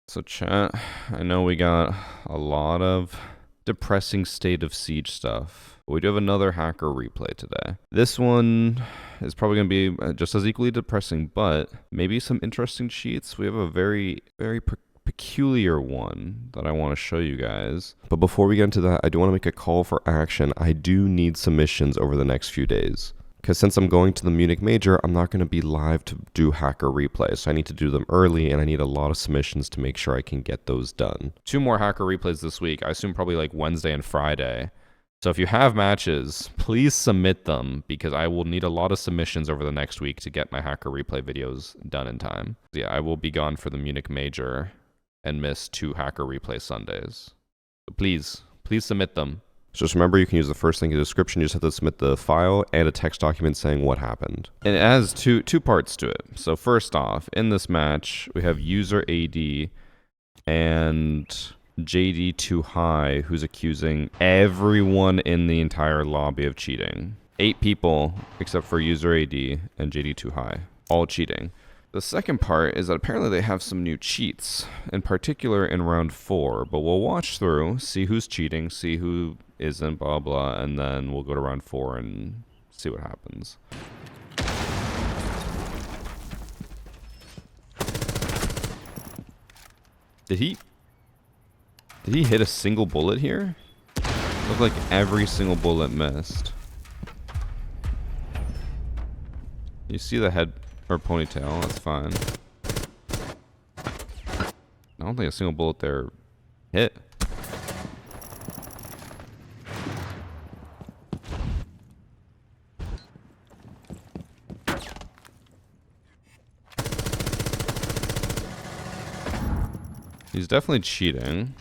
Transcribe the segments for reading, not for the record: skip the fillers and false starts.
So chat, I know we got a lot of depressing State of Siege stuff. But we do have another hacker replay today. This one is probably going to be just as equally depressing, but maybe some interesting cheats. We have a very peculiar one that I want to show you guys. But before we get into that, I do want to make a call for action. I do need submissions over the next few days. Because since I'm going to the Munich Major, I'm not going to be live to do hacker replays. So I need to do them early, and I need a lot of submissions to make sure I can get those done. 2 more hacker replays this week. I assume probably like Wednesday and Friday. So if you have matches, please submit them, because I will need a lot of submissions over the next week to get my hacker replay videos done in time. Yeah, I will be gone for the Munich Major and miss 2 hacker replay Sundays. So please submit them. So just remember, you can use the first link in the description. You just have to submit the file and a text document saying what happened. And it has two parts to it. So first off, in this match, we have user AD and JD Too High, who's accusing everyone in the entire lobby of cheating. 8 people, except for user AD and JD Too High, all cheating. The second part is that apparently they have some new cheats, in particular in round 4, but we'll watch through, see who's cheating, see who isn't, blah blah, and then we'll go to round 4 and see what happens. Did he hit a single bullet here? Looked like every single bullet missed. You see the head or ponytail, that's fine. I don't think a single bullet there hit. He's definitely cheating.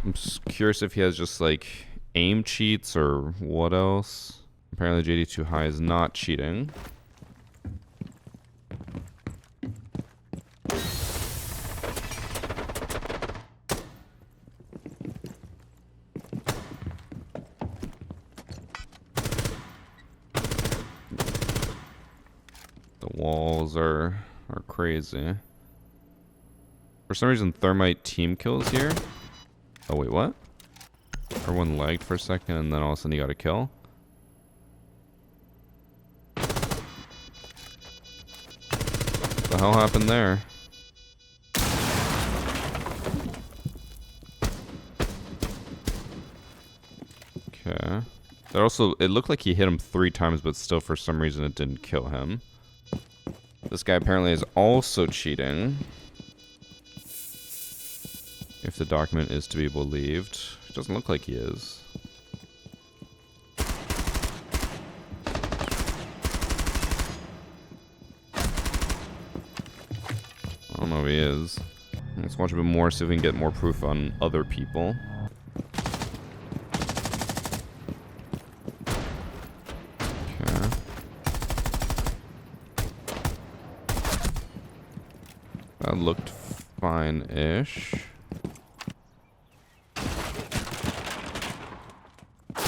I'm just curious if he has just like aim cheats or what else. Apparently JD Too High is not cheating. The walls are crazy. For some reason, Thermite team kills here. Oh, wait, what? Everyone lagged for a second, and then all of a sudden he got a kill. What the hell happened there? Okay. There also, it looked like he hit him 3 times, but still for some reason it didn't kill him. This guy apparently is also cheating. If the document is to be believed. It doesn't look like he is. I don't know if he is. Let's watch a bit more, see if we can get more proof on other people. Okay. That looked fine-ish. I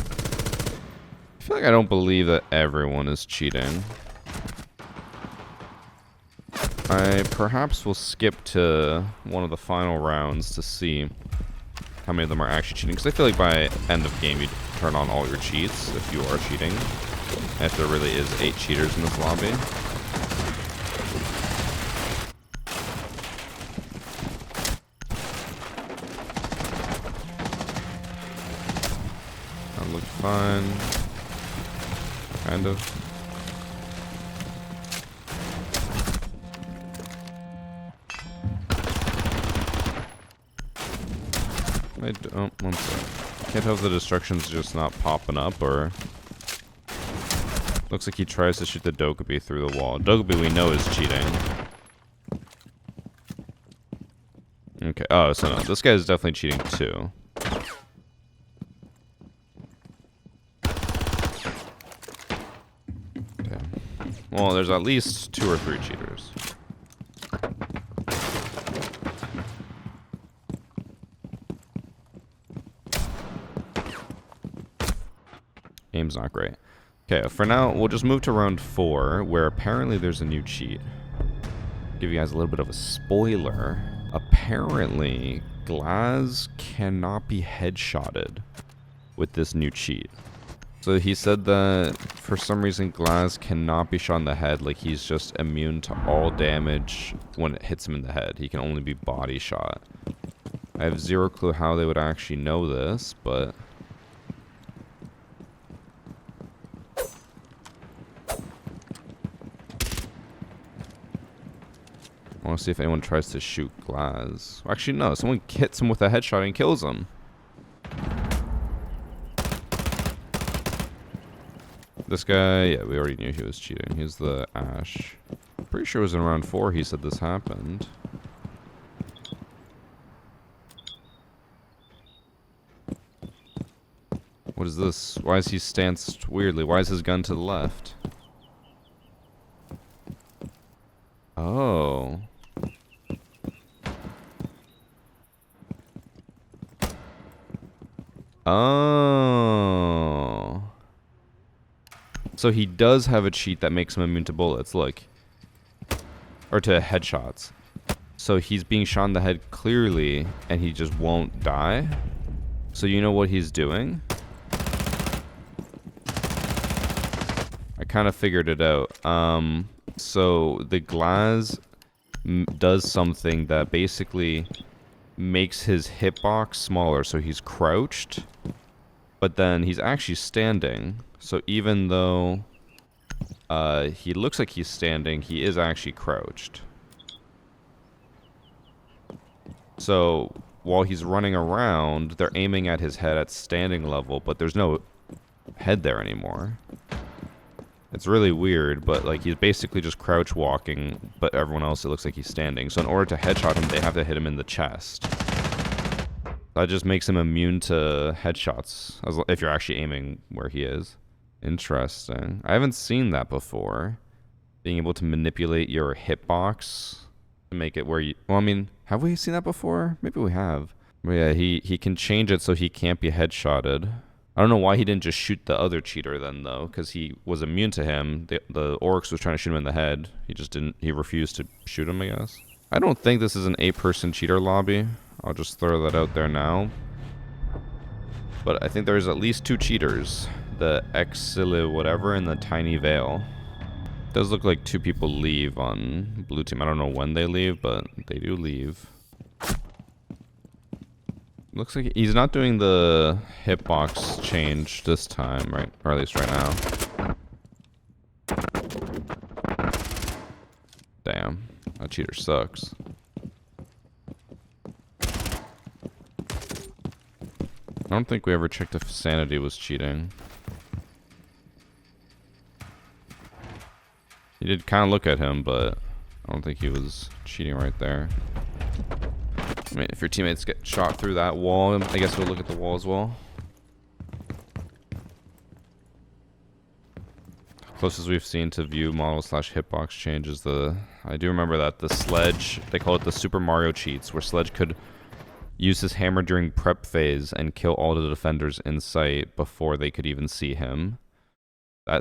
feel like I don't believe that everyone is cheating. I perhaps will skip to one of the final rounds to see how many of them are actually cheating. Because I feel like by end of game, you turn on all your cheats if you are cheating. If there really is 8 cheaters in this lobby. That looked fine. Kind of. Oh, one sec. Can't tell if the destruction's just not popping up or... Looks like he tries to shoot the Dokkaebi through the wall. Dokkaebi we know is cheating. Okay, oh, so no, this guy is definitely cheating too. Okay. Well, there's at least 2 or 3 cheaters. Aim's not great. Okay, for now, we'll just move to round 4, where apparently there's a new cheat. give you guys a little bit of a spoiler. Apparently, Glaz cannot be headshotted with this new cheat. So he said that for some reason Glaz cannot be shot in the head, like he's just immune to all damage when it hits him in the head. He can only be body shot. I have zero clue how they would actually know this, but... I want to see if anyone tries to shoot Glaz. Actually, no. Someone hits him with a headshot and kills him. This guy, yeah, we already knew he was cheating. He's the Ash. Pretty sure it was in round 4 he said this happened. What is this? Why is he stanced weirdly? Why is his gun to the left? Oh. Oh. So he does have a cheat that makes him immune to bullets, look. Or to headshots. So he's being shot in the head clearly, and he just won't die? So you know what he's doing? I kind of figured it out. So the Glaz does something that basically makes his hitbox smaller, so he's crouched, but then he's actually standing. So even though he looks like he's standing, he is actually crouched. So while he's running around, they're aiming at his head at standing level, but there's no head there anymore. It's really weird, but like he's basically just crouch walking, but everyone else it looks like he's standing. So in order to headshot him, they have to hit him in the chest. That just makes him immune to headshots, if you're actually aiming where he is. Interesting. I haven't seen that before. Being able to manipulate your hitbox to make it where you... Well, I mean, have we seen that before? Maybe we have. But yeah, he can change it so he can't be headshotted. I don't know why he didn't just shoot the other cheater then, though, because he was immune to him. The Oryx was trying to shoot him in the head. He just didn't... He refused to shoot him, I guess. I don't think this is an 8-person cheater lobby. I'll just throw that out there now. But I think there's at least 2 cheaters. The Exile whatever and the Tiny Veil. It does look like 2 people leave on blue team. I don't know when they leave, but they do leave. Looks like he's not doing the hitbox change this time, right? Or at least right now. Damn. That cheater sucks. I don't think we ever checked if Sanity was cheating. He did kind of look at him, but I don't think he was cheating right there. I mean, if your teammates get shot through that wall, I guess we'll look at the wall as well. Closest we've seen to view model / hitbox change is the... I do remember that. The Sledge, they call it the Super Mario cheats, where Sledge could use his hammer during prep phase and kill all the defenders in sight before they could even see him.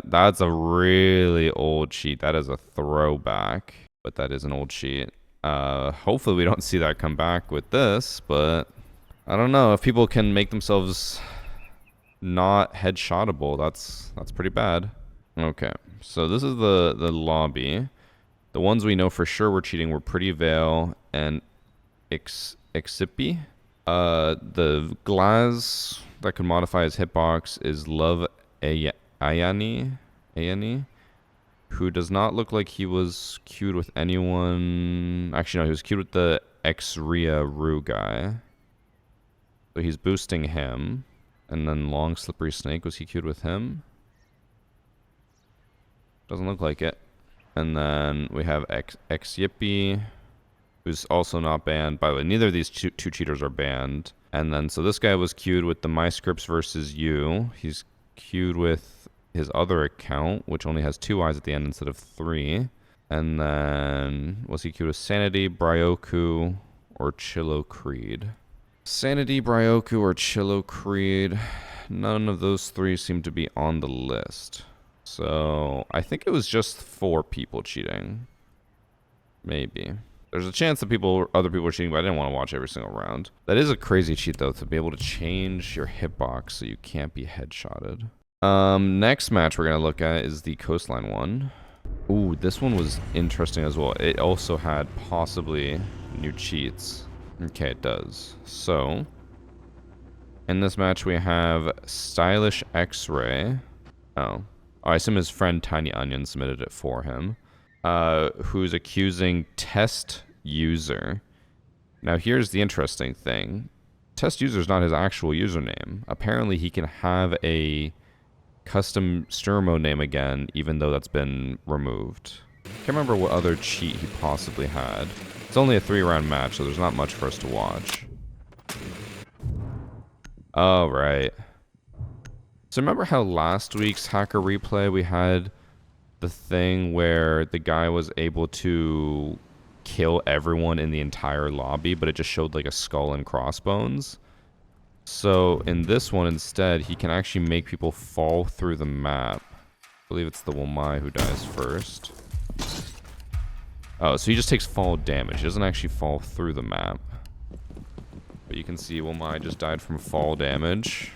That's a really old cheat. That is a throwback, but that is an old cheat. Hopefully we don't see that come back with this, but I don't know. If people can make themselves not headshotable, that's pretty bad. Okay, so this is the lobby. The ones we know for sure were cheating were Pretty Veil and Exipi. The Glaz that could modify his hitbox is Love Ayani, who does not look like he was queued with anyone. Actually, no, he was queued with the Xria Rue guy. So he's boosting him. And then Long Slippery Snake, was he queued with him? Doesn't look like it. And then we have X-Yippie, who's also not banned. By the way, neither of these two cheaters are banned. And then, so this guy was queued with the My Scripts versus You. He's queued with his other account, which only has 2 eyes at the end instead of 3. And then, was he queued with Sanity, Bryoku, or Chillo Creed? Sanity, Bryoku, or Chillo Creed. None of those 3 seem to be on the list. So, I think it was just 4 people cheating. Maybe. There's a chance that other people are cheating, but I didn't want to watch every single round. That is a crazy cheat, though, to be able to change your hitbox so you can't be headshotted. Next match we're going to look at is the Coastline one. Ooh, this one was interesting as well. It also had possibly new cheats. Okay, it does. So, in this match we have Stylish X-Ray. Oh, I assume his friend Tiny Onion submitted it for him. Who's accusing Test User. Now here's the interesting thing. Test User is not his actual username. Apparently he can have a custom streamer mode name again, even though that's been removed. Can't remember what other cheat he possibly had. It's only a 3-round match, so there's not much for us to watch. Oh, right. So remember how last week's hacker replay we had the thing where the guy was able to kill everyone in the entire lobby, but it just showed like a skull and crossbones? So in this one instead, he can actually make people fall through the map. I believe it's the Womai who dies first. Oh, so he just takes fall damage. He doesn't actually fall through the map. But you can see Womai just died from fall damage.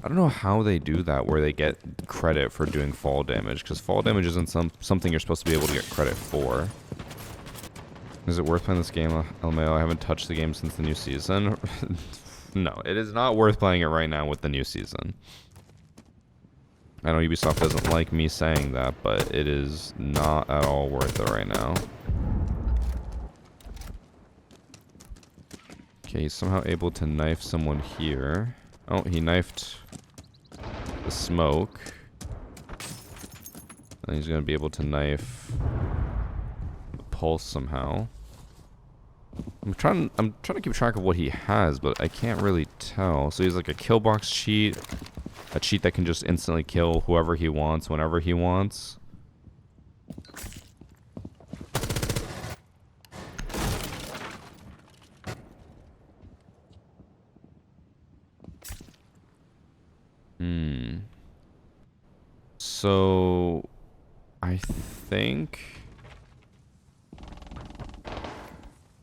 I don't know how they do that, where they get credit for doing fall damage, because fall damage isn't something you're supposed to be able to get credit for. Is it worth playing this game, LMAO? I haven't touched the game since the new season. No, it is not worth playing it right now with the new season. I know Ubisoft doesn't like me saying that, but it is not at all worth it right now. Okay, he's somehow able to knife someone here. Oh, he knifed the smoke. And he's going to be able to knife the pulse somehow. I'm trying to keep track of what he has, but I can't really tell. So he's like a kill box cheat. A cheat that can just instantly kill whoever he wants, whenever he wants. So, I think...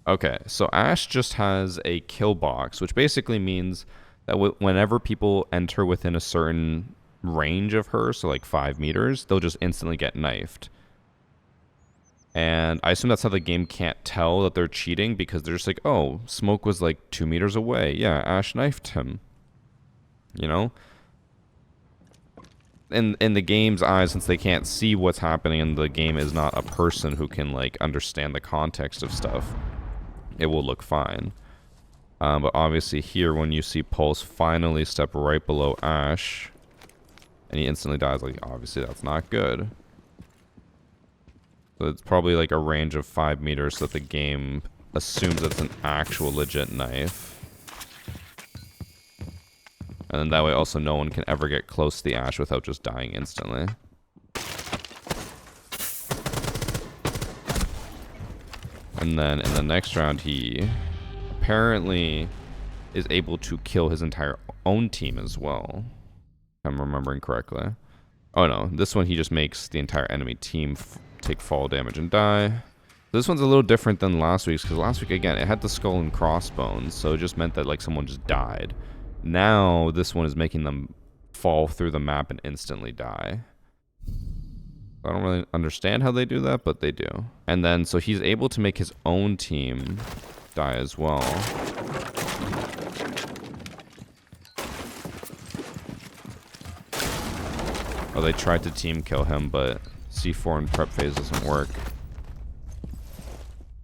Okay, so Ash just has a kill box, which basically means that whenever people enter within a certain range of her, so like 5 meters, they'll just instantly get knifed. And I assume that's how the game can't tell that they're cheating, because they're just like, oh, Smoke was like 2 meters away. Yeah, Ash knifed him. You know? In the game's eyes, since they can't see what's happening and the game is not a person who can like understand the context of stuff, it will look fine. But obviously here, when you see Pulse finally step right below Ash and he instantly dies, like, obviously that's not good. So it's probably like a range of 5 meters so that the game assumes it's an actual legit knife. And then that way also no one can ever get close to the Ash without just dying instantly. And then in the next round, he apparently is able to kill his entire own team as well, if I'm remembering correctly. Oh no, this one he just makes the entire enemy team take fall damage and die. This one's a little different than last week's, because last week, again, it had the skull and crossbones, so it just meant that like someone just died. Now, this one is making them fall through the map and instantly die. I don't really understand how they do that, but they do. And then, so he's able to make his own team die as well. Oh, they tried to team kill him, but C4 and prep phase doesn't work.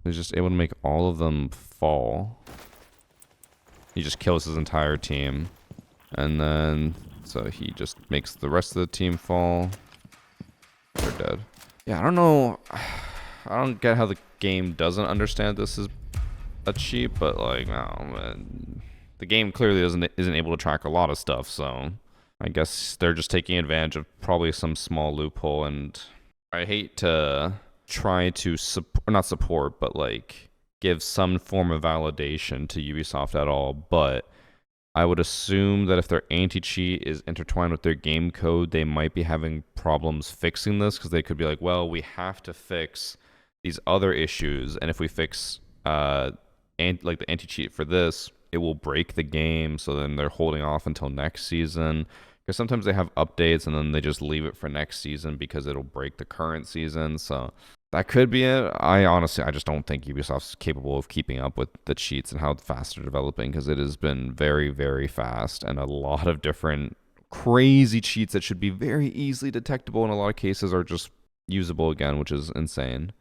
He's just able to make all of them fall. He just kills his entire team. And then, so he just makes the rest of the team fall. They're dead. Yeah, I don't know. I don't get how the game doesn't understand this is a cheat, but like, no, the game clearly isn't able to track a lot of stuff, so I guess they're just taking advantage of probably some small loophole. And I hate to try to not support, but like give some form of validation to Ubisoft at all, but I would assume that if their anti-cheat is intertwined with their game code, they might be having problems fixing this, because they could be like, well, we have to fix these other issues, and if we fix like the anti-cheat for this, it will break the game. So then they're holding off until next season, because sometimes they have updates and then they just leave it for next season because it'll break the current season. So that could be it. I just don't think Ubisoft's capable of keeping up with the cheats and how fast they're developing, because it has been very, very fast, and a lot of different crazy cheats that should be very easily detectable in a lot of cases are just usable again, which is insane.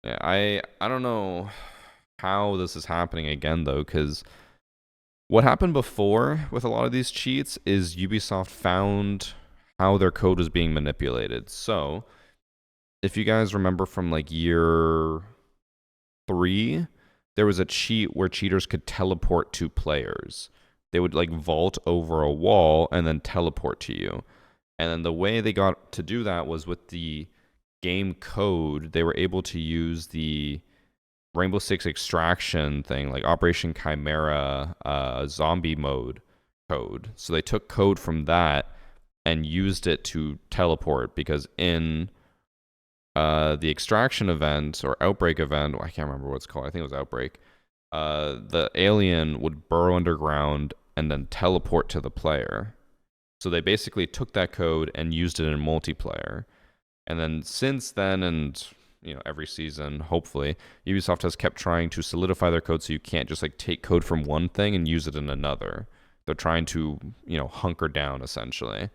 Yeah, I don't know how this is happening again though, because what happened before with a lot of these cheats is Ubisoft found how their code was being manipulated. So if you guys remember from like year 3, there was a cheat where cheaters could teleport to players. They would like vault over a wall and then teleport to you. And then the way they got to do that was with the game code. They were able to use the Rainbow Six Extraction thing, like Operation Chimera zombie mode code. So they took code from that and used it to teleport, because in the Extraction event or Outbreak event, I can't remember what it's called, I think it was Outbreak, the alien would burrow underground and then teleport to the player. So they basically took that code and used it in multiplayer. And then since then, and every season, hopefully, Ubisoft has kept trying to solidify their code so you can't just like take code from one thing and use it in another. They're trying to, hunker down essentially.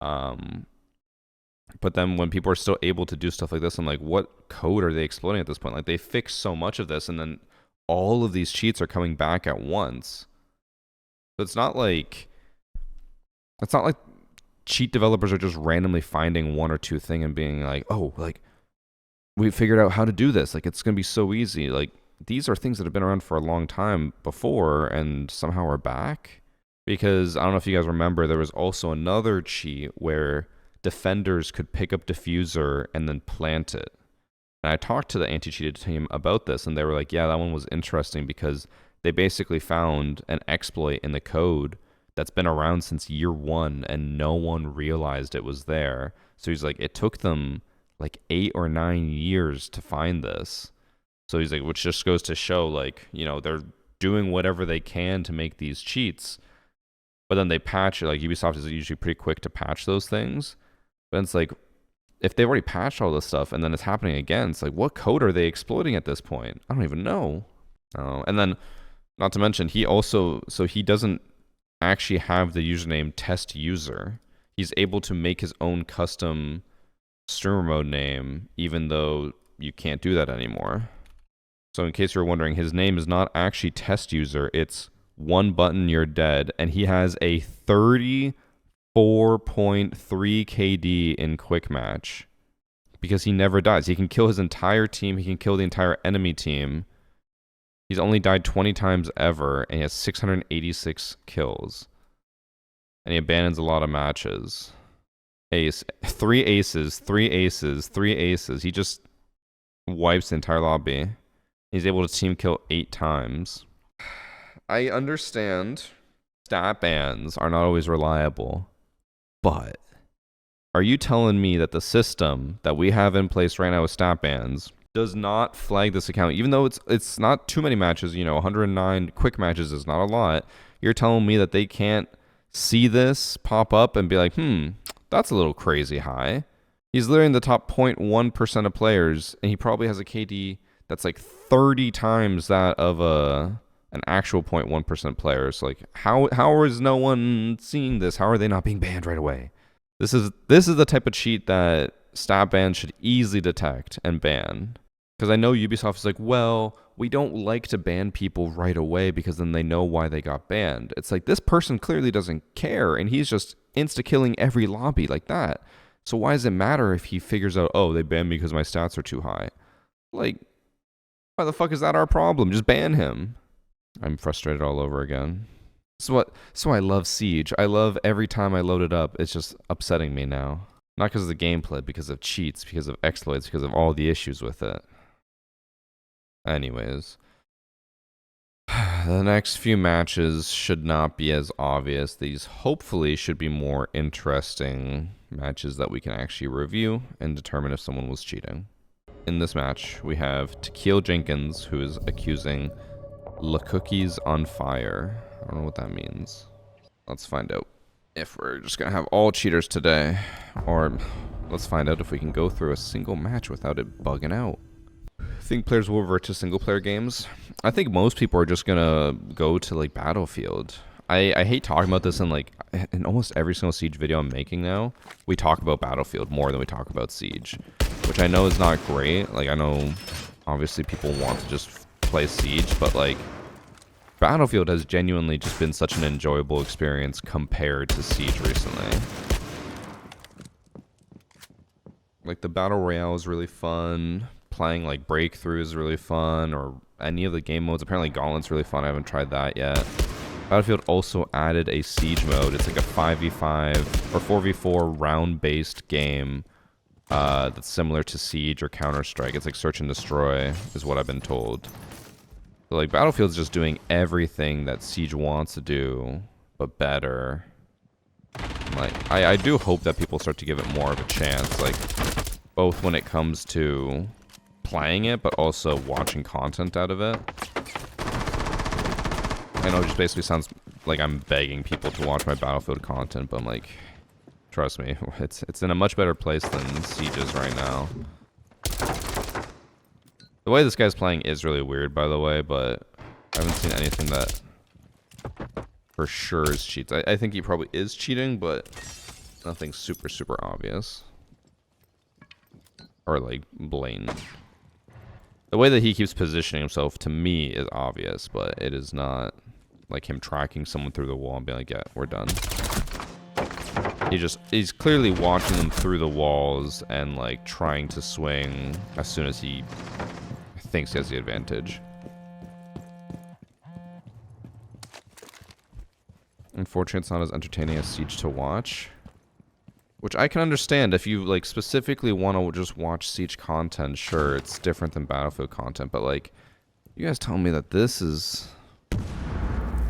But then when people are still able to do stuff like this, I'm like, what code are they exploiting at this point? Like, they fixed so much of this, and then all of these cheats are coming back at once. So it's not like cheat developers are just randomly finding one or two thing and being like, oh, like, we figured out how to do this. Like, it's going to be so easy. Like, these are things that have been around for a long time before and somehow are back. Because I don't know if you guys remember, there was also another cheat where defenders could pick up diffuser and then plant it. And I talked to the anti-cheated team about this, and they were like, yeah, that one was interesting because they basically found an exploit in the code that's been around since year 1 and no one realized it was there. So he's like, it took them like 8 or 9 years to find this. So he's like, which just goes to show, like, they're doing whatever they can to make these cheats, but then they patch it. Like, Ubisoft is usually pretty quick to patch those things. But it's like, if they've already patched all this stuff and then it's happening again, it's like, what code are they exploiting at this point? I don't even know. Oh, and then, not to mention, he doesn't actually have the username test user. He's able to make his own custom streamer mode name, even though you can't do that anymore. So in case you're wondering, his name is not actually test user, it's one button you're dead, and he has a 34.3 KD in quick match because he never dies. He can kill his entire team, he can kill the entire enemy team. He's only died 20 times ever, and he has 686 kills. And he abandons a lot of matches. Ace, 3 aces, 3 aces, 3 aces. He just wipes the entire lobby. He's able to team kill 8 times. I understand stat bans are not always reliable, but are you telling me that the system that we have in place right now with stat bans does not flag this account, even though it's not too many matches, 109 quick matches is not a lot? You're telling me that they can't see this pop up and be like, that's a little crazy high. He's literally in the top 0.1% of players, and he probably has a KD that's like 30 times that of an actual 0.1% player. So like, how is no one seeing this? How are they not being banned right away? This is the type of cheat that stat bans should easily detect and ban. Because I know Ubisoft is like, well, we don't like to ban people right away because then they know why they got banned. It's like, this person clearly doesn't care, and he's just insta-killing every lobby like that. So why does it matter if he figures out, oh, they banned me because my stats are too high? Like, why the fuck is that our problem? Just ban him. I'm frustrated all over again. So I love Siege. I love every time I load it up, it's just upsetting me now. Not because of the gameplay, because of cheats, because of exploits, because of all the issues with it. Anyways. The next few matches should not be as obvious. These hopefully should be more interesting matches that we can actually review and determine if someone was cheating. in this match, we have Tequil Jenkins, who is accusing La Cookies on Fire. I don't know what that means. Let's find out if we're just gonna have all cheaters today, or let's find out if we can go through a single match without it bugging out. I think players will revert to single player games. I think most people are just gonna go to like Battlefield. I hate talking about this in almost every single Siege video I'm making now. We talk about Battlefield more than we talk about Siege, which I know is not great. Like, I know obviously people want to just play Siege, but like Battlefield has genuinely just been such an enjoyable experience compared to Siege recently. Like, the Battle Royale is really fun. Playing like Breakthrough is really fun, or any of the game modes. Apparently Gauntlet's really fun. I haven't tried that yet. Battlefield also added a Siege mode. It's like a 5v5 or 4v4 round-based game that's similar to Siege or Counter-Strike. It's like Search and Destroy is what I've been told. So like Battlefield's just doing everything that Siege wants to do, but better. Like, I do hope that people start to give it more of a chance, like both when it comes to playing it, but also watching content out of it. I know it just basically sounds like I'm begging people to watch my Battlefield content, but I'm like, trust me, it's in a much better place than Siege is right now. The way this guy's playing is really weird, by the way, but I haven't seen anything that for sure is cheats. I think he probably is cheating, but nothing super, super obvious. Or like blatant. The way that he keeps positioning himself to me is obvious, but it is not like him tracking someone through the wall and being like, yeah, we're done. He's clearly watching them through the walls and like trying to swing as soon as he thinks he has the advantage. Unfortunately, it's not as entertaining as Siege to watch. Which I can understand if you like specifically want to just watch Siege content. Sure, it's different than Battlefield content, but like, you guys tell me that this is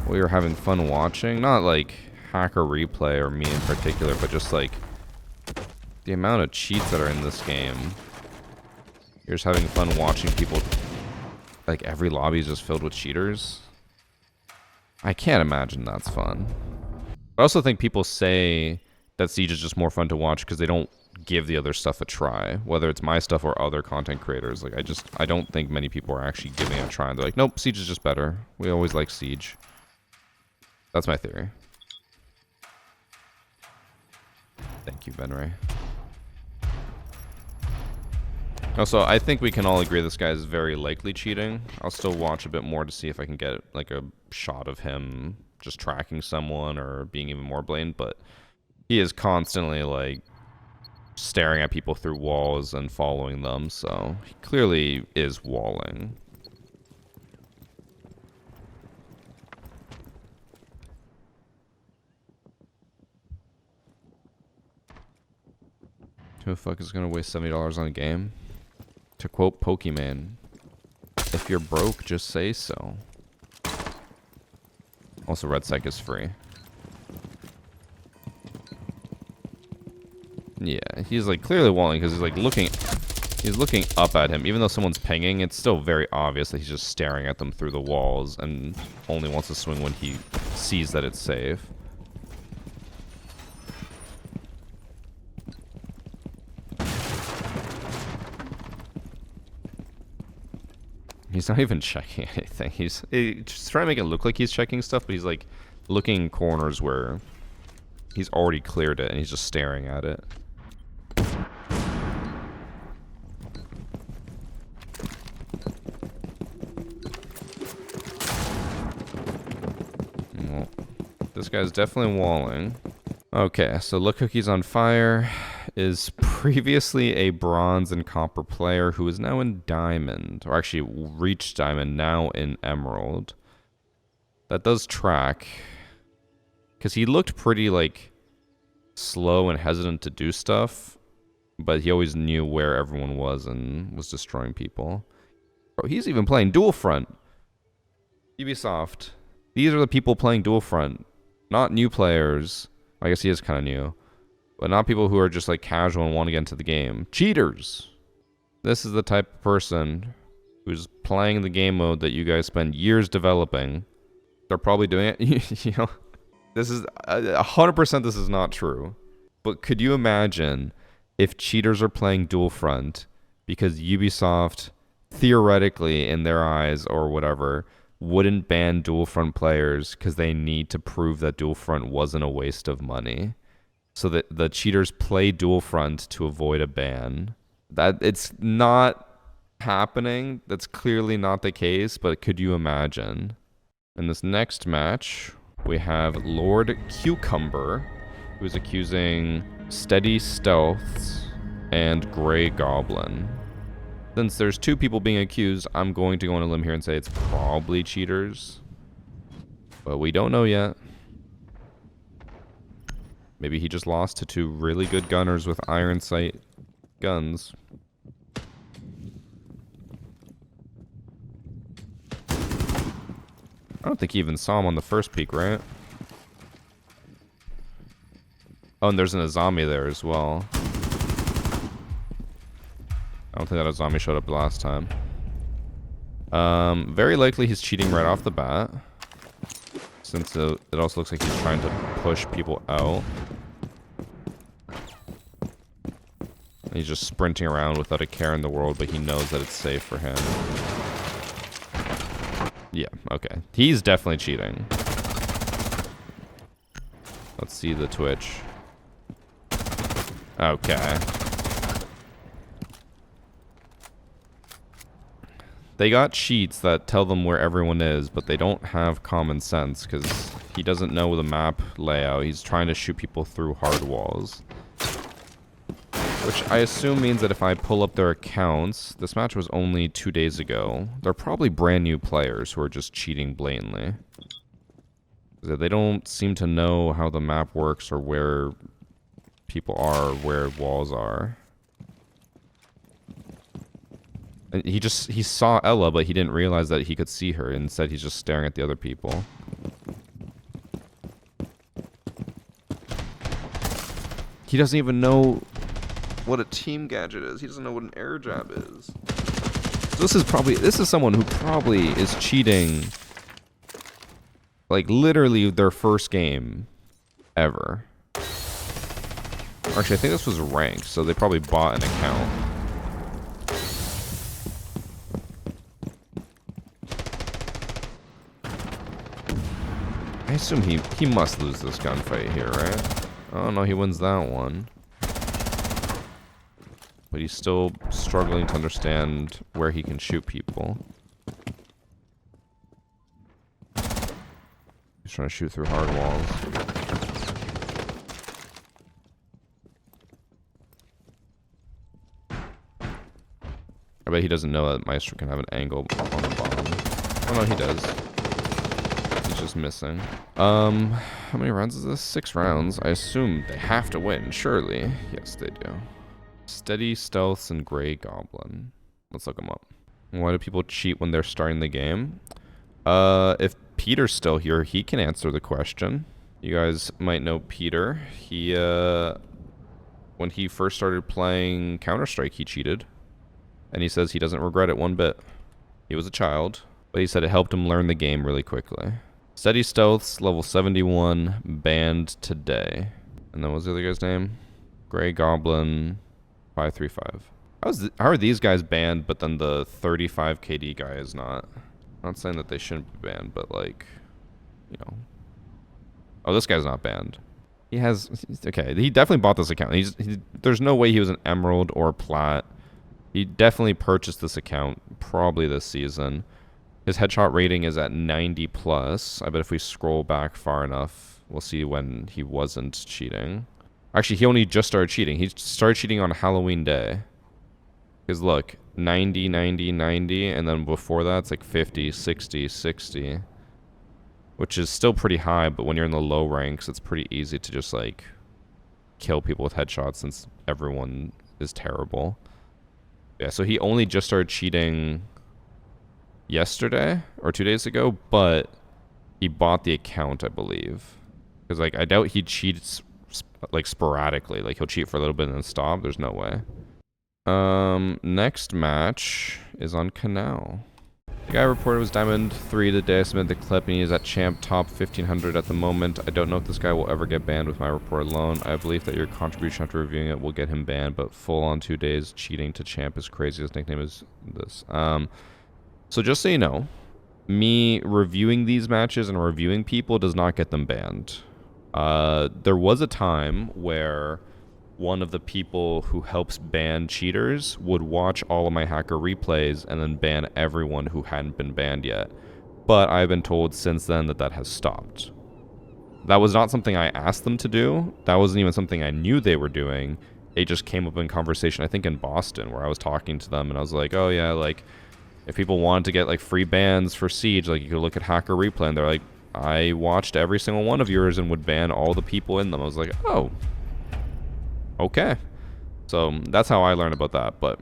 what you're having fun watching. Not like hacker replay or me in particular, but just like the amount of cheats that are in this game. You're just having fun watching people. Like, every lobby is just filled with cheaters. I can't imagine that's fun. I also think people say that Siege is just more fun to watch because they don't give the other stuff a try, whether it's my stuff or other content creators. Like, I don't think many people are actually giving it a try. And they're like, nope, Siege is just better. We always like Siege. That's my theory. Thank you, Ben Ray. Also, I think we can all agree this guy is very likely cheating. I'll still watch a bit more to see if I can get like a shot of him just tracking someone or being even more blatant, but he is constantly like staring at people through walls and following them, so he clearly is walling. Who the fuck is gonna waste $70 on a game? To quote Pokemon, if you're broke, just say so. Also, Red Sec is free. Yeah, he's like clearly walling because he's like looking up at him. Even though someone's pinging, it's still very obvious that he's just staring at them through the walls and only wants to swing when he sees that it's safe. He's not even checking anything. He's just trying to make it look like he's checking stuff, but he's like looking in corners where he's already cleared it and he's just staring at it. Well, this guy's definitely walling. Okay, so Look Cookies on Fire is previously a bronze and copper player who is now in diamond, or actually reached diamond, now in emerald. That does track, because he looked pretty like slow and hesitant to do stuff, but he always knew where everyone was and was destroying people. Bro, he's even playing Dual Front. Ubisoft. These are the people playing Dual Front, not new players. I guess he is kind of new. But not people who are just like casual and want to get into the game. Cheaters! This is the type of person who's playing the game mode that you guys spend years developing. They're probably doing it. You know, this is 100%. This is not true. But could you imagine if cheaters are playing Dual Front because Ubisoft, theoretically, in their eyes or whatever, wouldn't ban Dual Front players because they need to prove that Dual Front wasn't a waste of money? So that the cheaters play Dual Front to avoid a ban. That it's not happening. That's clearly not the case, but could you imagine? In this next match, we have Lord Cucumber, who's accusing Steady Stealths and Grey Goblin. Since there's two people being accused, I'm going to go on a limb here and say it's probably cheaters. But we don't know yet. Maybe he just lost to two really good gunners with iron sight guns. I don't think he even saw him on the first peek, right? Oh, and there's an Azami there as well. I don't think that Azami showed up last time. Very likely he's cheating right off the bat. Since it also looks like he's trying to push people out. And he's just sprinting around without a care in the world, but he knows that it's safe for him. Yeah, okay. He's definitely cheating. Let's see the Twitch. Okay. They got cheats that tell them where everyone is, but they don't have common sense because he doesn't know the map layout. He's trying to shoot people through hard walls. Which I assume means that if I pull up their accounts, this match was only 2 days ago. They're probably brand new players who are just cheating blatantly. They don't seem to know how the map works or where people are, where walls are. And he saw Ella, but he didn't realize that he could see her. Instead, he's just staring at the other people. He doesn't even know what a team gadget is. He doesn't know what an air jab is. So this is someone who probably is cheating like literally their first game ever. Actually, I think this was ranked, so they probably bought an account. I assume he must lose this gunfight here, right? Oh no, he wins that one. But he's still struggling to understand where he can shoot people. He's trying to shoot through hard walls. I bet he doesn't know that Maestro can have an angle on the bottom. Oh no, he does. He's just missing. How many rounds is this? 6 rounds. I assume they have to win, surely. Yes, they do. Steady Stealths and Grey Goblin. Let's look them up. Why do people cheat when they're starting the game? If Peter's still here, he can answer the question. You guys might know Peter. He, when he first started playing Counter-Strike, he cheated. And he says he doesn't regret it one bit. He was a child, but he said it helped him learn the game really quickly. Steady Stealths, level 71, banned today. And then what was the other guy's name? Grey Goblin 535. How are these guys banned, but then the 35 KD guy is not? I'm not saying that they shouldn't be banned, but like, you know. Oh, this guy's not banned. He has, okay, he definitely bought this account. There's no way he was an Emerald or Plat. He definitely purchased this account probably this season. His headshot rating is at 90 plus. I bet if we scroll back far enough, we'll see when he wasn't cheating. Actually, he only just started cheating. He started cheating on Halloween day. Because look, 90, 90, 90, and then before that, it's like 50, 60, 60. Which is still pretty high, but when you're in the low ranks, it's pretty easy to just like kill people with headshots since everyone is terrible. Yeah, so he only just started cheating yesterday or 2 days ago, but he bought the account, I believe. Because like I doubt he cheats like sporadically. Like he'll cheat for a little bit and then stop. There's no way. Next match is on Canal. The guy reported was Diamond 3 today. I submitted the clip and he is at Champ top 1500 at the moment. I don't know if this guy will ever get banned with my report alone. I believe that your contribution after reviewing it will get him banned, but full on 2 days cheating to Champ is crazy. His nickname is this. So just so you know, me reviewing these matches and reviewing people does not get them banned. There was a time where one of the people who helps ban cheaters would watch all of my hacker replays and then ban everyone who hadn't been banned yet. But I've been told since then that that has stopped. That was not something I asked them to do. That wasn't even something I knew they were doing. It just came up in conversation, I think in Boston, where I was talking to them and I was like, oh yeah, like, if people wanted to get like free bans for Siege, like you could look at hacker replay, and they're like, I watched every single one of yours and would ban all the people in them. I was like, oh, okay. So that's how I learned about that. But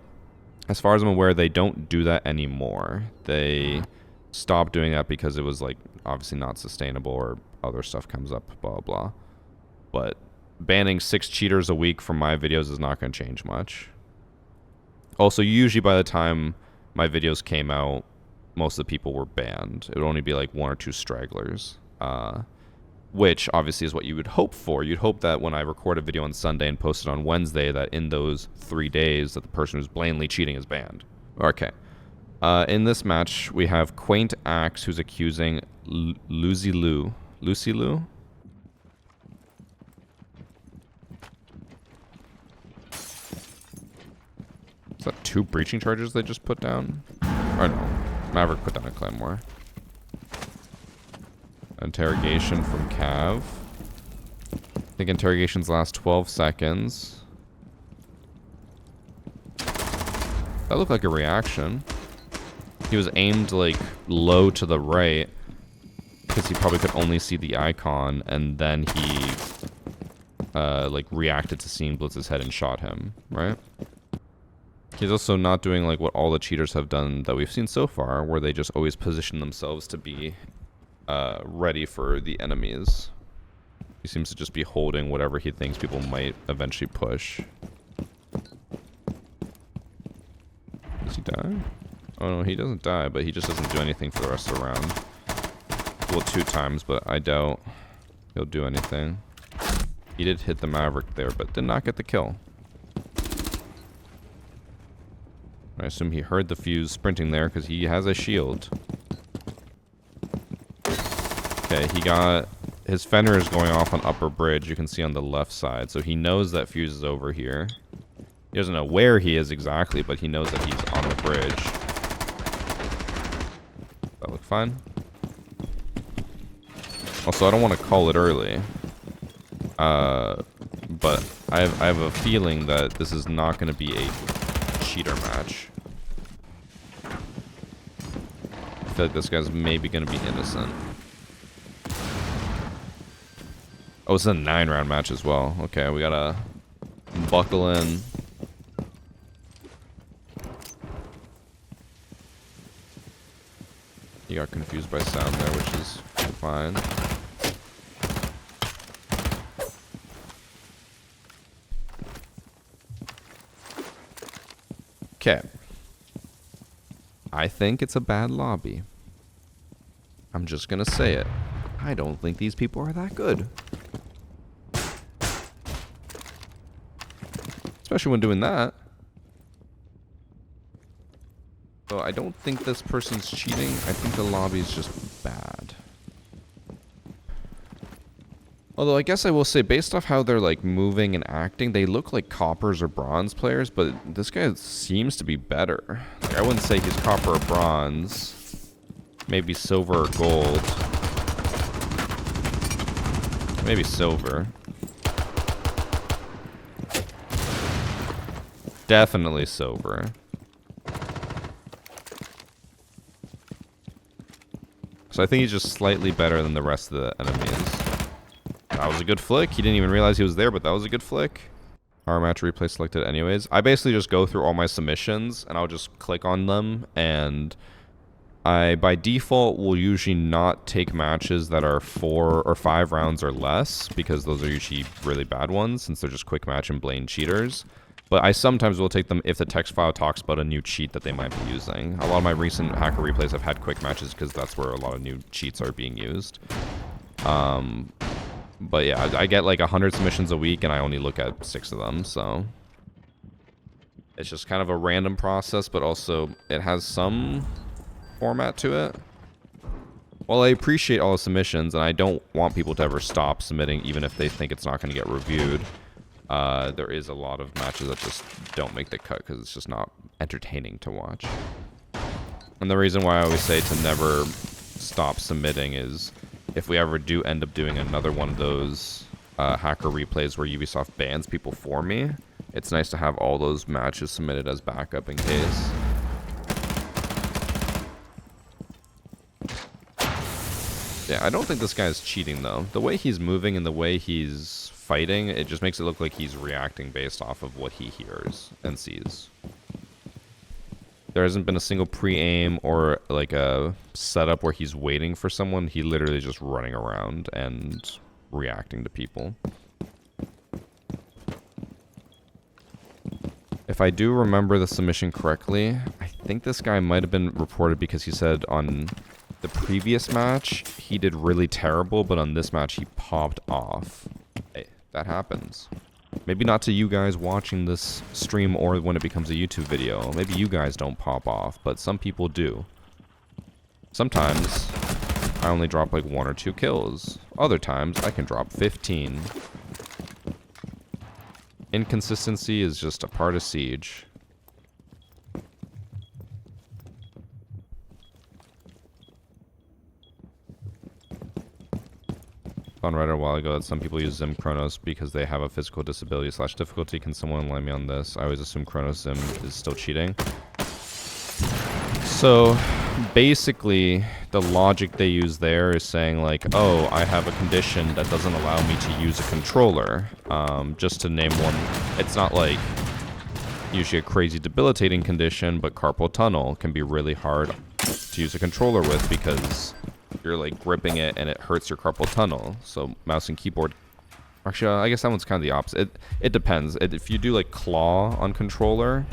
as far as I'm aware, they don't do that anymore. They stopped doing that because it was like obviously not sustainable or other stuff comes up, blah, blah. But banning 6 cheaters a week from my videos is not going to change much. Also, usually by the time my videos came out, most of the people were banned. It would only be like 1 or 2 stragglers. Which obviously is what you would hope for. You'd hope that when I record a video on Sunday and post it on Wednesday, that in those 3 days that the person who's blatantly cheating is banned. Okay. In this match, we have Quaint Axe, who's accusing Lucy Lou. Lucy Lou? Is that 2 breaching charges they just put down? Or no, Maverick put down a Claymore. Interrogation from Cav. I think interrogations last 12 seconds. That looked like a reaction. He was aimed like low to the right because he probably could only see the icon, and then he like reacted to seeing Blitz's head and shot him, right? He's also not doing like what all the cheaters have done that we've seen so far, where they just always position themselves to be ready for the enemies. He seems to just be holding whatever he thinks people might eventually push. Does he die? Oh no, he doesn't die, but he just doesn't do anything for the rest of the round. Well, 2 times, but I doubt he'll do anything. He did hit the Maverick there, but did not get the kill. I assume he heard the fuse sprinting there because he has a shield. Okay, he got... His fender is going off on upper bridge, you can see on the left side. So he knows that fuse is over here. He doesn't know where he is exactly, but he knows that he's on the bridge. That look fine? Also, I don't want to call it early. But I have a feeling that this is not going to be a cheater match. I feel like this guy's maybe going to be innocent. Oh, it's a 9-round match as well. Okay, we gotta buckle in. He got confused by sound there, which is fine. Okay. I think it's a bad lobby. I'm just gonna say it. I don't think these people are that good. Especially when doing that. So I don't think this person's cheating. I think the lobby's just bad. Although I guess I will say, based off how they're like moving and acting, they look like coppers or bronze players, but this guy seems to be better. Like, I wouldn't say he's copper or bronze. Maybe silver or gold. Maybe silver. Definitely silver. So I think he's just slightly better than the rest of the enemies. That was a good flick. He didn't even realize he was there, but that was a good flick. Power match replay selected anyways. I basically just go through all my submissions and I'll just click on them, and I, by default, will usually not take matches that are 4 or 5 rounds or less, because those are usually really bad ones since they're just quick match and blatant cheaters. But I sometimes will take them if the text file talks about a new cheat that they might be using. A lot of my recent hacker replays have had quick matches because that's where a lot of new cheats are being used. But yeah, I get like 100 submissions a week and I only look at 6 of them, so... It's just kind of a random process, but also it has some format to it. While I appreciate all the submissions, and I don't want people to ever stop submitting even if they think it's not going to get reviewed, there is a lot of matches that just don't make the cut because it's just not entertaining to watch. And the reason why I always say to never stop submitting is if we ever do end up doing another one of those hacker replays where Ubisoft bans people for me, it's nice to have all those matches submitted as backup in case. Yeah, I don't think this guy is cheating though. The way he's moving and the way he's fighting, it just makes it look like he's reacting based off of what he hears and sees. There hasn't been a single pre-aim or like a setup where he's waiting for someone. He literally just running around and reacting to people. If I do remember the submission correctly, I think this guy might have been reported because he said on the previous match he did really terrible, but on this match he popped off. Hey, that happens. Maybe not to you guys watching this stream or when it becomes a YouTube video. Maybe you guys don't pop off, but some people do. Sometimes I only drop like 1 or 2 kills. Other times I can drop 15. Inconsistency is just a part of Siege. On Reddit a while ago that some people use Zim Chronos because they have a physical disability / difficulty. Can someone enlighten me on this? I always assume Chronos Zim is still cheating. So basically the logic they use there is saying like, oh, I have a condition that doesn't allow me to use a controller. Just to name one, it's not like usually a crazy debilitating condition, but carpal tunnel can be really hard to use a controller with because you're like gripping it and it hurts your carpal tunnel. So mouse and keyboard, actually I guess that one's kind of the opposite. It depends. If you do like claw on controller,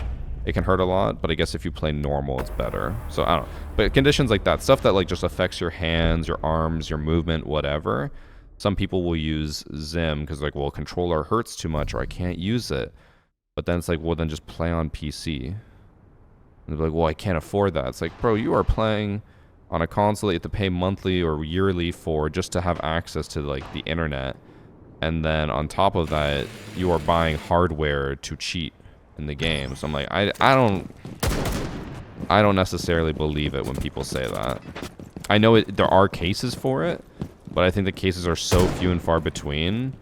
it can hurt a lot, but I guess if you play normal it's better. So I don't know, but conditions like that, stuff that like just affects your hands, your arms, your movement, whatever, some people will use Zim because like, well, controller hurts too much or I can't use it. But then it's like, well, then just play on PC. And they're like, well, I can't afford that. It's like, bro, you are playing on a console that you have to pay monthly or yearly for just to have access to like the internet. And then on top of that, you are buying hardware to cheat in the game. So I'm like, I don't necessarily believe it when people say that. I know there are cases for it, but I think the cases are so few and far between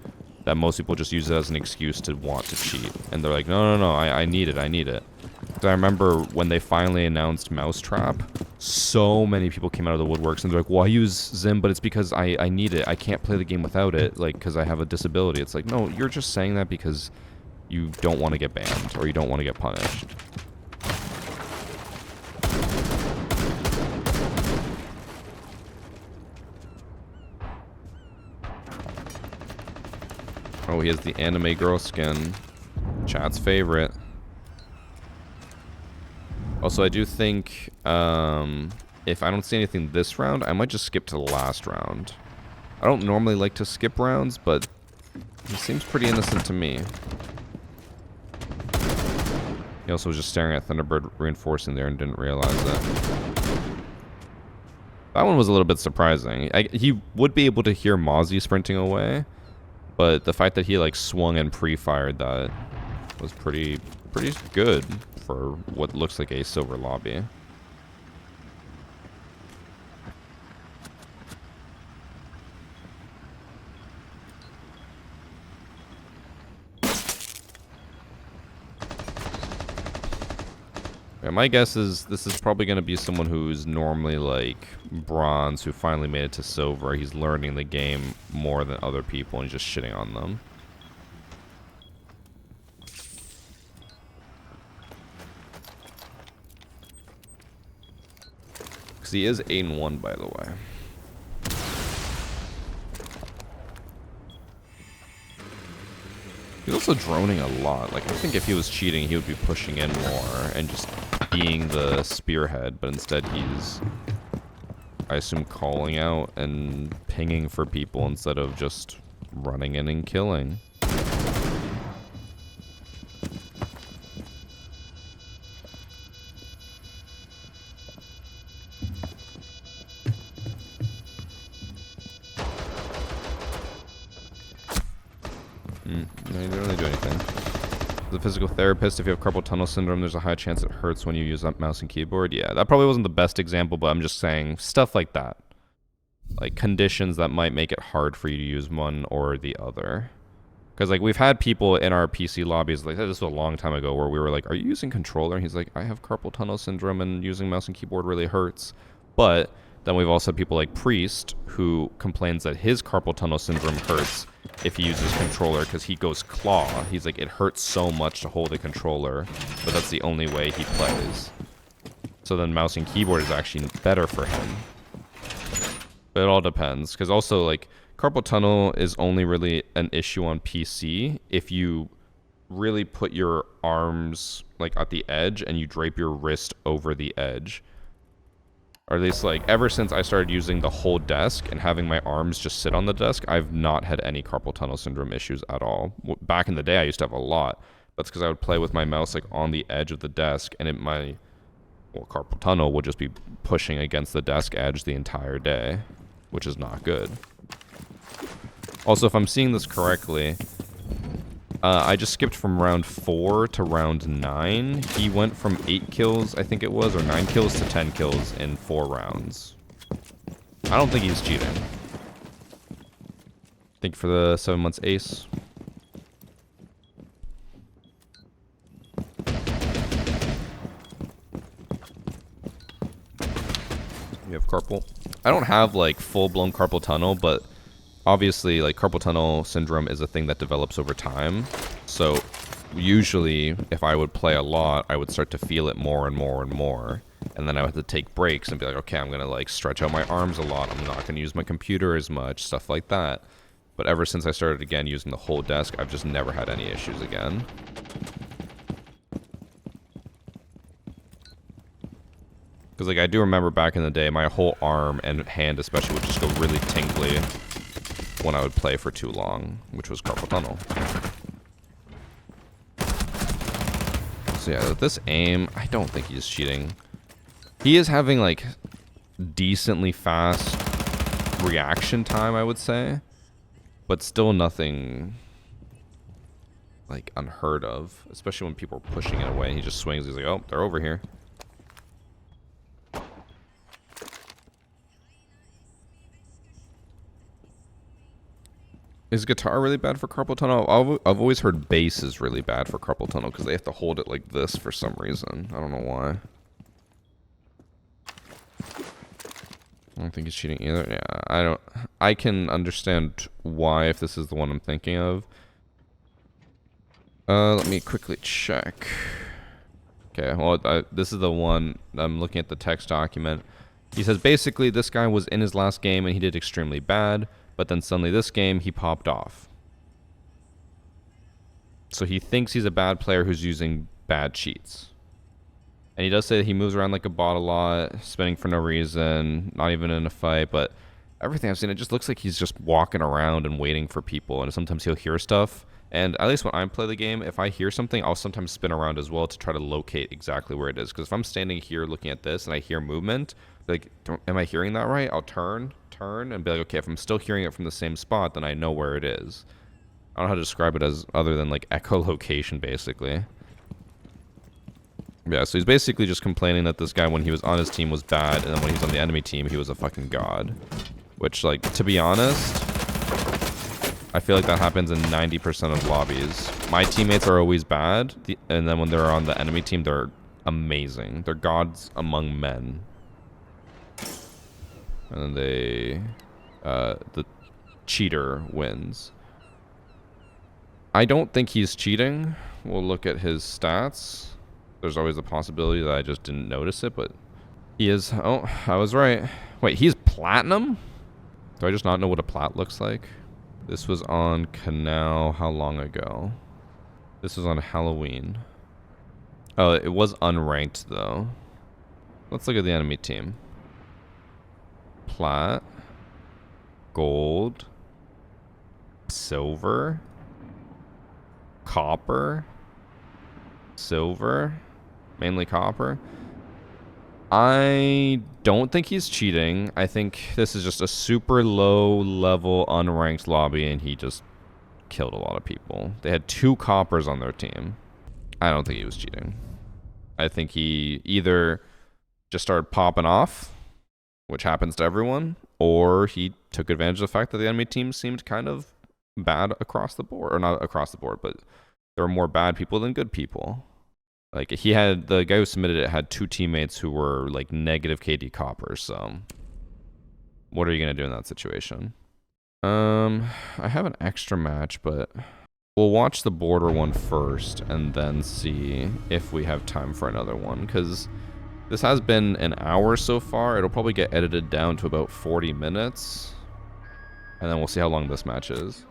that most people just use it as an excuse to want to cheat. And they're like, no, I need it. So I remember when they finally announced Mousetrap, so many people came out of the woodworks and they're like, well, I use Zim, but it's because I need it. I can't play the game without it, like, because I have a disability. It's like, no, you're just saying that because you don't want to get banned or you don't want to get punished. Oh, he has the anime girl skin. Chat's favorite. Also, I do think if I don't see anything this round, I might just skip to the last round. I don't normally like to skip rounds, but he seems pretty innocent to me. He also was just staring at Thunderbird reinforcing there and didn't realize it. That one was a little bit surprising. He would be able to hear Mozzie sprinting away, but the fact that he like swung and pre-fired that was pretty good for what looks like a silver lobby. Yeah, my guess is this is probably going to be someone who's normally like bronze who finally made it to silver. He's learning the game more than other people and just shitting on them. Because he is 8-1, by the way. He He's also droning a lot. Like, I think if he was cheating, he would be pushing in more and just being the spearhead, but instead he's, I assume, calling out and pinging for people instead of just running in and killing. No, you don't really do anything. The physical therapist, if you have carpal tunnel syndrome, there's a high chance it hurts when you use that mouse and keyboard. Yeah, that probably wasn't the best example, but I'm just saying stuff like that. Like conditions that might make it hard for you to use one or the other. Because like we've had people in our PC lobbies, like this was a long time ago, where we were like, are you using controller? And he's like, I have carpal tunnel syndrome and using mouse and keyboard really hurts. But then we've also had people like Priest, who complains that his carpal tunnel syndrome hurts if he uses controller because he goes claw. He's like, it hurts so much to hold a controller, but that's the only way he plays. So then mouse and keyboard is actually better for him. But it all depends, because also like carpal tunnel is only really an issue on PC if you really put your arms like at the edge and you drape your wrist over the edge. Or at least like ever since I started using the whole desk and having my arms just sit on the desk, I've not had any carpal tunnel syndrome issues at all. Back in the day I used to have a lot, but it's because I would play with my mouse like on the edge of the desk, and my carpal tunnel would just be pushing against the desk edge the entire day, which is not good. Also, if I'm seeing this correctly, I just skipped from round 4 to round 9. He went from 8 kills, I think it was, or 9 kills to 10 kills in 4 rounds. I don't think he's cheating. Thank you for the 7 months ace. You have carpal. I don't have like full-blown carpal tunnel, but obviously like carpal tunnel syndrome is a thing that develops over time. So usually if I would play a lot, I would start to feel it more and more and more. And then I would have to take breaks and be like, okay, I'm going to like stretch out my arms a lot. I'm not going to use my computer as much, stuff like that. But ever since I started again using the whole desk, I've just never had any issues again. Because like I do remember back in the day, my whole arm and hand especially would just go really tingly when I would play for too long, which was carpal tunnel. So yeah, with this aim, I don't think he's cheating. He is having like decently fast reaction time, I would say, but still nothing like unheard of, especially when people are pushing it away and he just swings. He's like, oh, they're over here. Is guitar really bad for carpal tunnel? I've always heard bass is really bad for carpal tunnel because they have to hold it like this for some reason. I don't know why. I don't think he's cheating either. Yeah, I can understand why if this is the one I'm thinking of. Let me quickly check. Okay, well, this is the one. I'm looking at the text document. He says basically this guy was in his last game and he did extremely bad. But then suddenly this game, he popped off. So he thinks he's a bad player who's using bad cheats. And he does say that he moves around like a bot a lot, spinning for no reason, not even in a fight. But everything I've seen, it just looks like he's just walking around and waiting for people. And sometimes he'll hear stuff. And at least when I play the game, if I hear something, I'll sometimes spin around as well to try to locate exactly where it is. Because if I'm standing here looking at this and I hear movement, like, am I hearing that right? I'll turn and be like, okay, if I'm still hearing it from the same spot, then I know where it is. I don't know how to describe it as other than like echolocation, basically. Yeah, so he's basically just complaining that this guy, when he was on his team, was bad, and then when he was on the enemy team, he was a fucking god. Which, like, to be honest, I feel like that happens in 90% of lobbies. My teammates are always bad, and then when they're on the enemy team, they're amazing. They're gods among men. And then the cheater wins. I don't think he's cheating. We'll look at his stats. There's always the possibility that I just didn't notice it, but he is. Oh, I was right. Wait, he's platinum? Do I just not know what a plat looks like? This was on Canal how long ago? This was on Halloween. Oh, it was unranked though. Let's look at the enemy team. Plat. Gold. Silver. Copper. Silver. Mainly copper. I don't think he's cheating. I think this is just a super low level unranked lobby and he just killed a lot of people. They had 2 coppers on their team. I don't think he was cheating. I think he either just started popping off, which happens to everyone, or he took advantage of the fact that the enemy team seemed kind of bad across the board. Or not across the board, but there were more bad people than good people. Like, he had, the guy who submitted it had 2 teammates who were, like, negative KD coppers, so what are you going to do in that situation? I have an extra match, but we'll watch the border one first and then see if we have time for another one, because this has been an hour so far. It'll probably get edited down to about 40 minutes, and then we'll see how long this match is.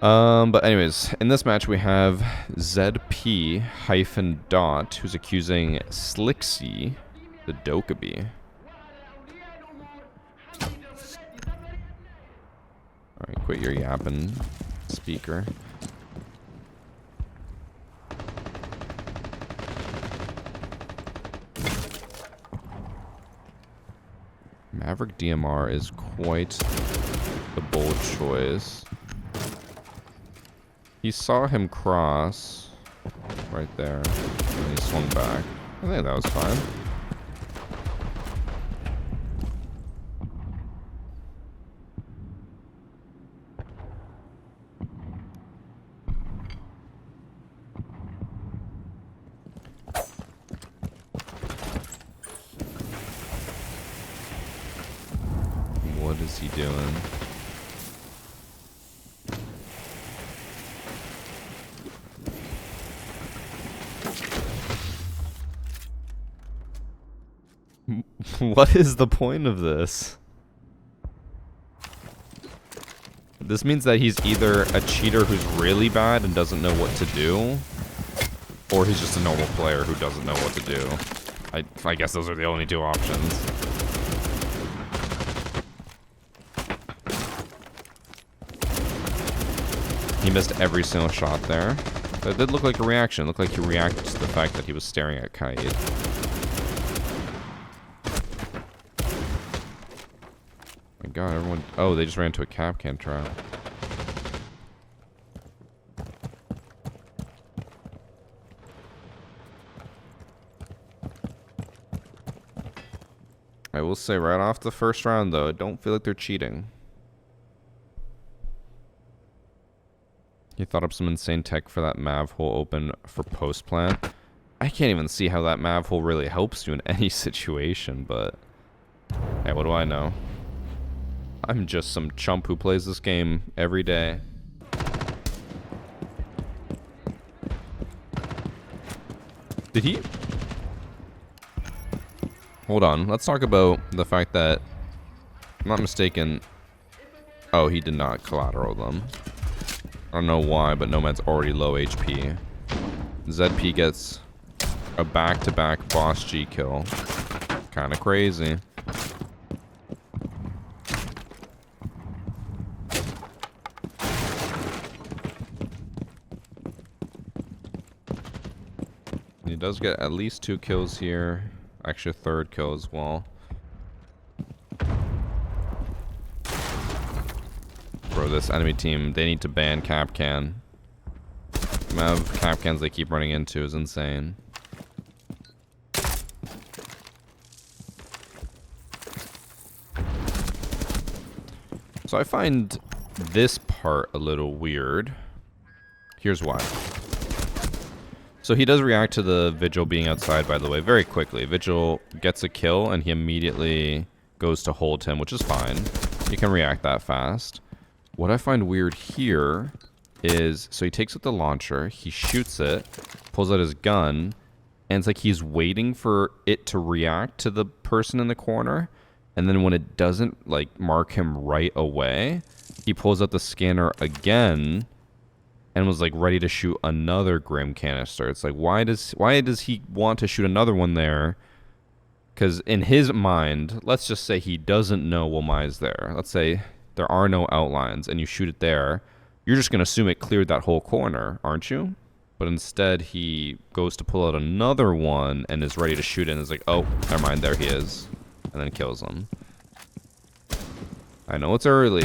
But anyways, in this match we have ZP-Dot, who's accusing Slixy, the Dokkaebi. Alright, quit your yapping, speaker. Maverick DMR is quite the bold choice. He saw him cross right there, and he swung back. I think that was fine. What is he doing? What is the point of this? This means that he's either a cheater who's really bad and doesn't know what to do, or he's just a normal player who doesn't know what to do. I guess those are the only 2 options. He missed every single shot there. That did look like a reaction. It looked like he reacted to the fact that he was staring at Kaid. My god, everyone... Oh, they just ran into a Capcan trap. I will say right off the first round, though, I don't feel like they're cheating. He thought up some insane tech for that Mav hole open for post plant. I can't even see how that Mav hole really helps you in any situation, but... Hey, what do I know? I'm just some chump who plays this game every day. Did he? Hold on, let's talk about the fact that, if I'm not mistaken... Oh, he did not collateral them. I don't know why, but Nomad's already low HP. ZP gets a back-to-back boss G kill. Kinda crazy. He does get at least 2 kills here. Actually, a 3rd kill as well. Bro, this enemy team, they need to ban Capcan. The amount of Capcans they keep running into is insane. So I find this part a little weird. Here's why. So he does react to the Vigil being outside, by the way, very quickly. Vigil gets a kill, and he immediately goes to hold him, which is fine. You can react that fast. What I find weird here is, so he takes out the launcher, he shoots it, pulls out his gun, and it's like he's waiting for it to react to the person in the corner, and then when it doesn't, like, mark him right away, he pulls out the scanner again, and was like ready to shoot another Grim canister. It's like, why does he want to shoot another one there? Because in his mind, let's just say he doesn't know Wilmai's there. Let's say there are no outlines and you shoot it there. You're just going to assume it cleared that whole corner, aren't you? But instead, he goes to pull out another one and is ready to shoot it and is like, oh, never mind, there he is. And then kills him. I know it's early,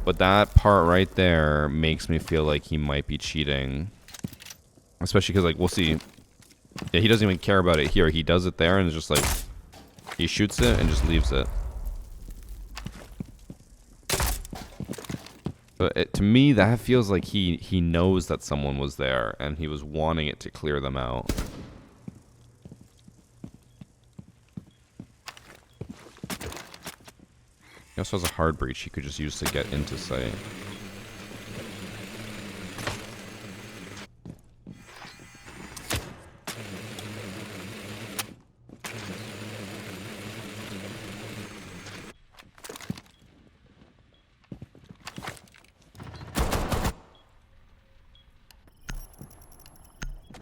but that part right there makes me feel like he might be cheating. Especially because, like, we'll see. Yeah, he doesn't even care about it here. He does it there and it's just like, he shoots it and just leaves it. But to me, that feels like he knows that someone was there and he was wanting it to clear them out. He also has a hard breach he could just use to get into sight.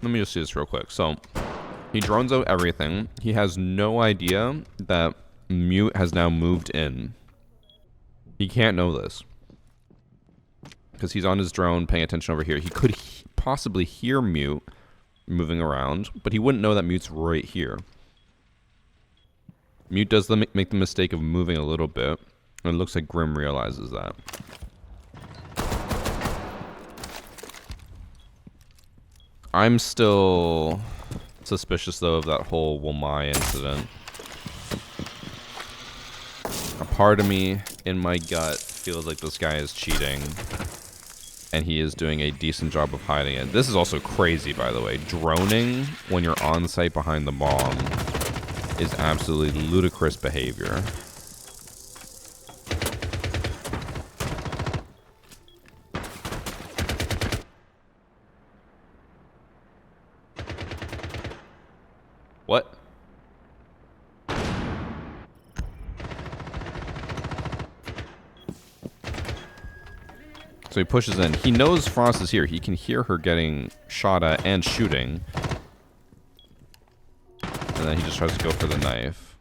Let me just see this real quick. So, he drones out everything. He has no idea that Mute has now moved in. He can't know this. Because he's on his drone paying attention over here. He could possibly hear Mute moving around, but he wouldn't know that Mute's right here. Mute does make the mistake of moving a little bit, and it looks like Grim realizes that. I'm still suspicious, though, of that whole Wilmai incident. A part of me, in my gut, feels like this guy is cheating. And he is doing a decent job of hiding it. This is also crazy, by the way. Droning when you're on site behind the bomb is absolutely ludicrous behavior. What? So he pushes in. He knows Frost is here. He can hear her getting shot at and shooting. And then he just tries to go for the knife.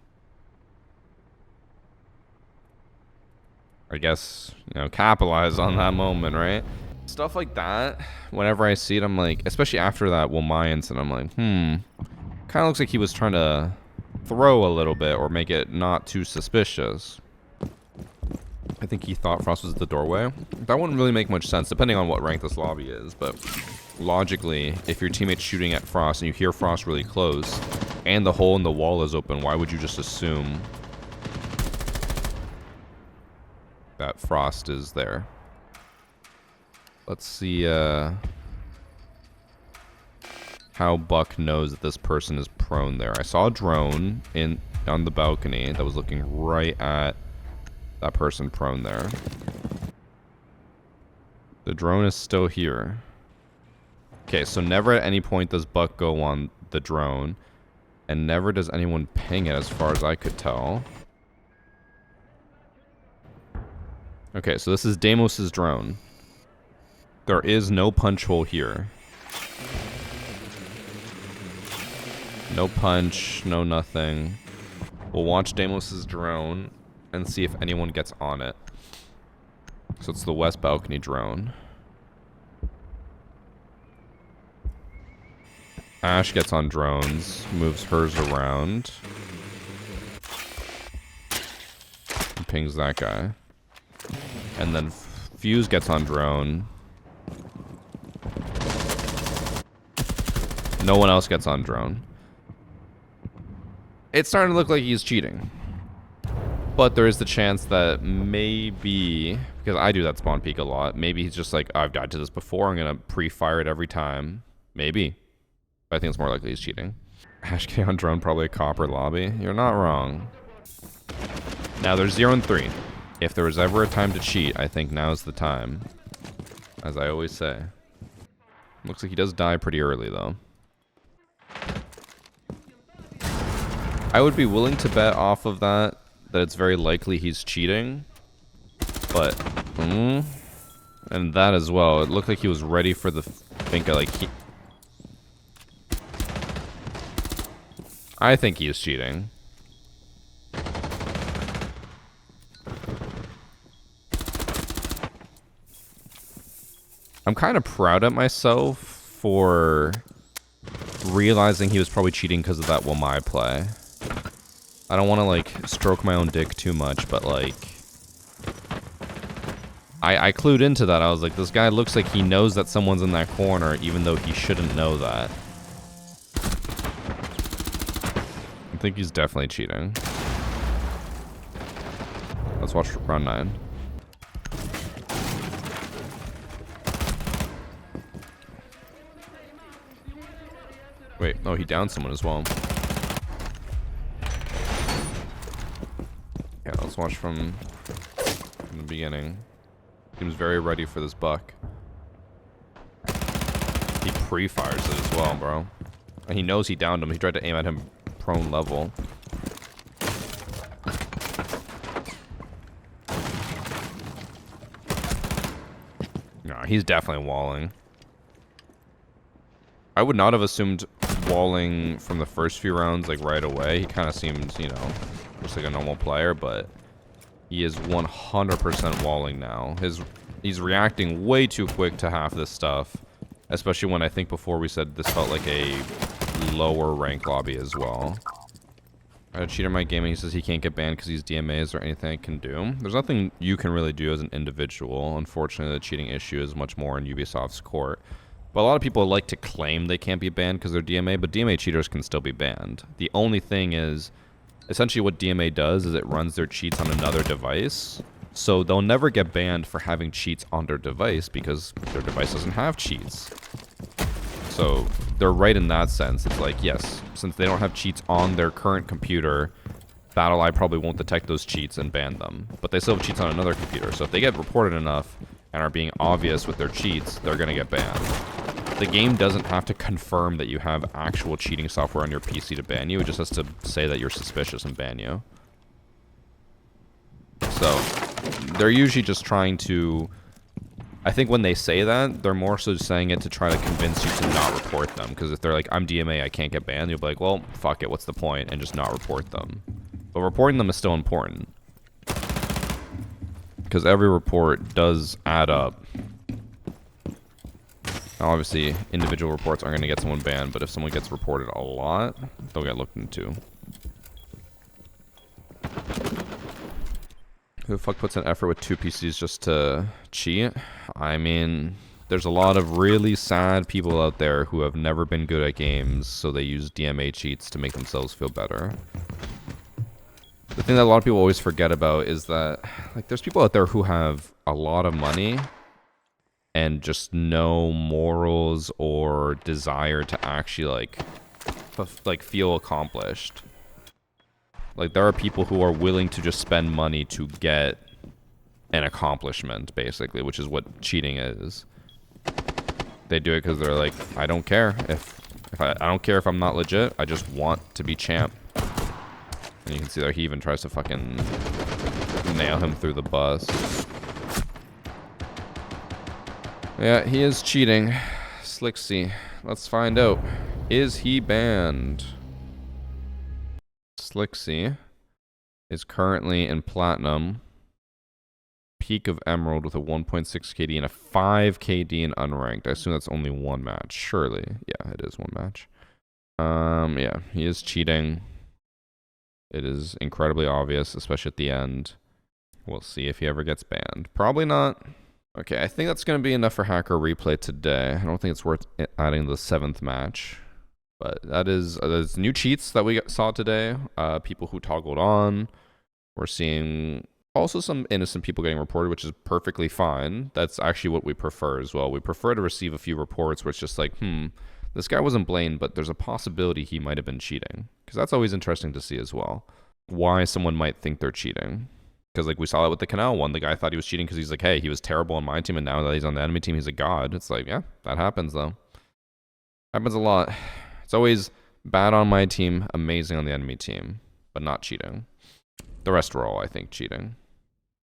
I guess, you know, capitalize on that moment, right? Stuff like that, whenever I see it, I'm like, especially after that Wilmai incident, I'm like, kind of looks like he was trying to throw a little bit or make it not too suspicious. I think he thought Frost was at the doorway. That wouldn't really make much sense, depending on what rank this lobby is, but logically, if your teammate's shooting at Frost and you hear Frost really close, and the hole in the wall is open, why would you just assume that Frost is there? Let's see how Buck knows that this person is prone there. I saw a drone on the balcony that was looking right at that person prone there. The drone is still here. Okay, so never at any point does Buck go on the drone, and never does anyone ping it as far as I could tell. Okay, so this is Deimos's drone. There is no punch hole here. No punch, no nothing. We'll watch Deimos's drone and see if anyone gets on it. So it's the west balcony drone. Ash gets on drones, moves hers around. And pings that guy. And then Fuse gets on drone. No one else gets on drone. It's starting to look like he's cheating. But there is the chance that maybe, because I do that spawn peek a lot, maybe he's just like, oh, I've died to this before, I'm going to pre-fire it every time. Maybe. But I think it's more likely he's cheating. Ash K on drone, probably a copper lobby. You're not wrong. Now there's 0 and 3. If there was ever a time to cheat, I think now's the time. As I always say. Looks like he does die pretty early, though. I would be willing to bet off of that it's very likely he's cheating. But, And that as well. It looked like he was ready for the Finka, like he... I think he is cheating. I'm kind of proud of myself for realizing he was probably cheating because of that Wamai play. I don't want to, like, stroke my own dick too much, but, like... I clued into that. I was like, this guy looks like he knows that someone's in that corner, even though he shouldn't know that. I think he's definitely cheating. Let's watch round 9. Wait, oh, he downed someone as well. Yeah, let's watch from the beginning. Seems very ready for this buck. He pre-fires it as well, bro. And he knows he downed him. He tried to aim at him prone level. Nah, he's definitely walling. I would not have assumed walling from the first few rounds, like, right away. He kind of seems, you know, just like a normal player, but he is 100% walling now. He's reacting way too quick to half this stuff, especially when I think before we said this felt like a lower rank lobby as well. Cheater My Gaming, he says he can't get banned because he's DMA. Is there anything I can do? There's nothing you can really do as an individual. Unfortunately, the cheating issue is much more in Ubisoft's court. But a lot of people like to claim they can't be banned because they're DMA, but DMA cheaters can still be banned. The only thing is, essentially what DMA does is it runs their cheats on another device. So they'll never get banned for having cheats on their device because their device doesn't have cheats. So they're right in that sense. It's like, yes, since they don't have cheats on their current computer, BattleEye probably won't detect those cheats and ban them. But they still have cheats on another computer. So if they get reported enough and are being obvious with their cheats, they're going to get banned. The game doesn't have to confirm that you have actual cheating software on your PC to ban you. It just has to say that you're suspicious and ban you. So they're usually just trying to... I think when they say that, they're more so saying it to try to convince you to not report them. Because if they're like, I'm DMA, I can't get banned, you'll be like, well, fuck it, what's the point? And just not report them. But reporting them is still important. Because every report does add up. Now, obviously, individual reports aren't going to get someone banned, but if someone gets reported a lot, they'll get looked into. Who the fuck puts an effort with 2 PCs just to cheat? I mean, there's a lot of really sad people out there who have never been good at games, so they use DMA cheats to make themselves feel better. The thing that a lot of people always forget about is that, like, there's people out there who have a lot of money and just no morals or desire to actually, like feel accomplished. Like, there are people who are willing to just spend money to get an accomplishment, basically, which is what cheating is. They do it because they're like, I don't care if I don't care if I'm not legit. I just want to be champ. And you can see that he even tries to fucking nail him through the bus. Yeah, he is cheating. Slicksy. Let's find out. Is he banned? Slicksy is currently in Platinum. Peak of Emerald with a 1.6 KD and a 5 KD in Unranked. I assume that's only one match. Surely. Yeah, it is one match. Yeah, he is cheating. It is incredibly obvious, especially at the end. We'll see if he ever gets banned. Probably not. Okay, I think that's going to be enough for Hacker Replay today. I don't think it's worth adding the 7th match. But that is there's new cheats that we saw today. People who toggled on. We're seeing also some innocent people getting reported, which is perfectly fine. That's actually what we prefer as well. We prefer to receive a few reports where it's just like, this guy wasn't blamed, but there's a possibility he might have been cheating. Because that's always interesting to see as well. Why someone might think they're cheating. Because, like, we saw that with the Canal one. The guy thought he was cheating because he's like, hey, he was terrible on my team, and now that he's on the enemy team, he's a god. It's like, yeah, that happens, though. Happens a lot. It's always bad on my team, amazing on the enemy team, but not cheating. The rest were all, I think, cheating.